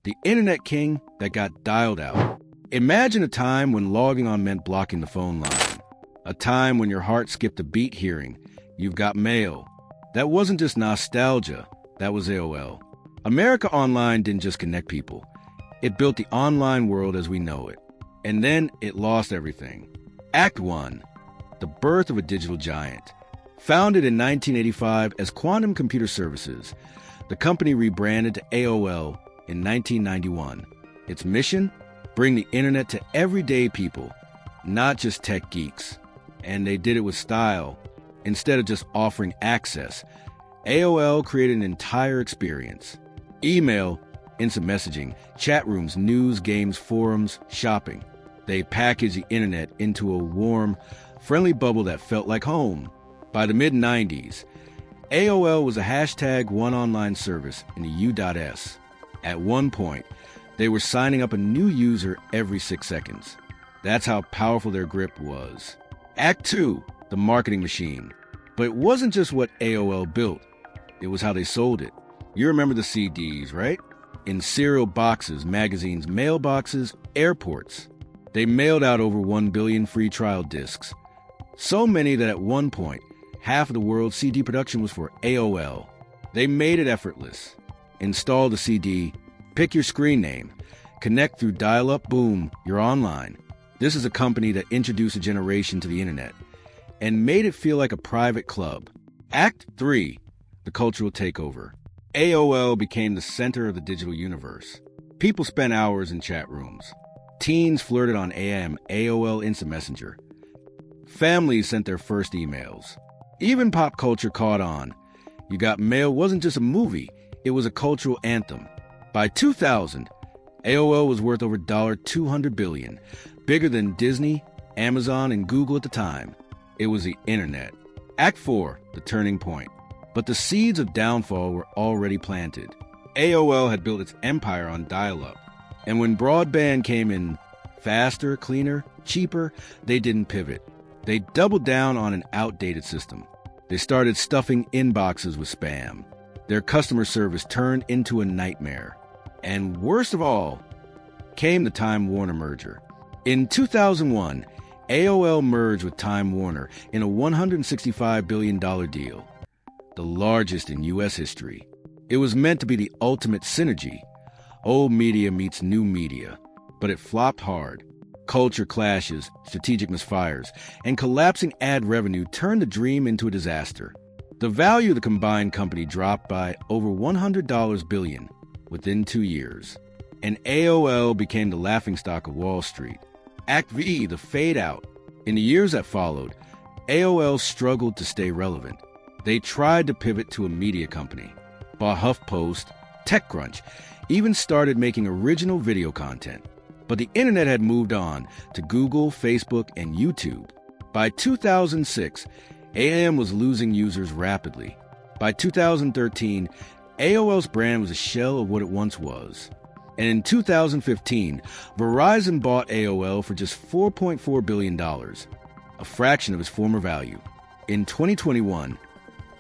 the internet king that got dialed out. Imagine a time when logging on meant blocking the phone line. A time when your heart skipped a beat hearing, "You've got mail." That wasn't just nostalgia, that was AOL. America Online didn't just connect people. It built the online world as we know it. And then it lost everything. Act 1. The birth of a digital giant. Founded in 1985 as Quantum Computer Services, the company rebranded to AOL in 1991. Its mission? Bring the internet to everyday people, not just tech geeks. And they did it with style. Instead of just offering access, AOL created an entire experience. Email, instant messaging, chat rooms, news, games, forums, shopping. They packaged the internet into a warm, friendly bubble that felt like home. By the mid-90s, AOL was a hashtag one online service in the U.S. At one point, they were signing up a new user every 6 seconds. That's how powerful their grip was. Act 2, the marketing machine. But it wasn't just what AOL built. It was how they sold it. You remember the CDs, right? In cereal boxes, magazines, mailboxes, airports. They mailed out over 1 billion free trial discs. So many that at one point, half of the world's CD production was for AOL. They made it effortless. Install the CD, pick your screen name, connect through dial-up, boom, you're online. This is a company that introduced a generation to the internet and made it feel like a private club. Act 3, the cultural takeover. AOL became the center of the digital universe. People spent hours in chat rooms. Teens flirted on AOL Instant Messenger. Families sent their first emails. Even pop culture caught on. You Got Mail wasn't just a movie, it was a cultural anthem. By 2000, AOL was worth over $200 billion, bigger than Disney, Amazon, and Google at the time. It was the internet. Act 4, the turning point. But the seeds of downfall were already planted. AOL had built its empire on dial-up. And when broadband came in faster, cleaner, cheaper, they didn't pivot. They doubled down on an outdated system. They started stuffing inboxes with spam. Their customer service turned into a nightmare. And worst of all, came the Time Warner merger. In 2001, AOL merged with Time Warner in a $165 billion deal, the largest in U.S. history. It was meant to be the ultimate synergy. Old media meets new media, but it flopped hard. Culture clashes, strategic misfires, and collapsing ad revenue turned the dream into a disaster. The value of the combined company dropped by over $100 billion within 2 years, and AOL became the laughingstock of Wall Street. Act V, the fade out. In the years that followed, AOL struggled to stay relevant. They tried to pivot to a media company, bought HuffPost, TechCrunch, even started making original video content. But the internet had moved on to Google, Facebook, and YouTube. By 2006, AOL was losing users rapidly. By 2013, AOL's brand was a shell of what it once was. And in 2015, Verizon bought AOL for just $4.4 billion, a fraction of its former value. In 2021,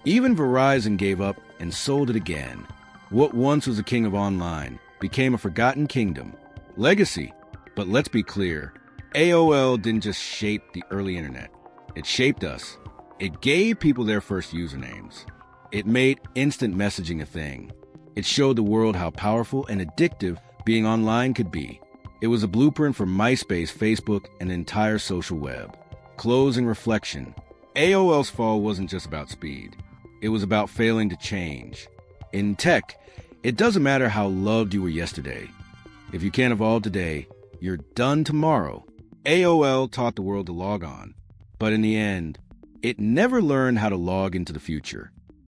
even Verizon gave up and sold it again. What once was a king of online became a forgotten kingdom. Legacy. But let's be clear, AOL didn't just shape the early internet. It shaped us. It gave people their first usernames. It made instant messaging a thing. It showed the world how powerful and addictive being online could be. It was a blueprint for MySpace, Facebook, and the entire social web. Closing reflection. AOL's fall wasn't just about speed. It was about failing to change. In tech, it doesn't matter how loved you were yesterday. If you can't evolve today, you're done tomorrow. AOL taught the world to log on, but in the end, it never learned how to log into the future.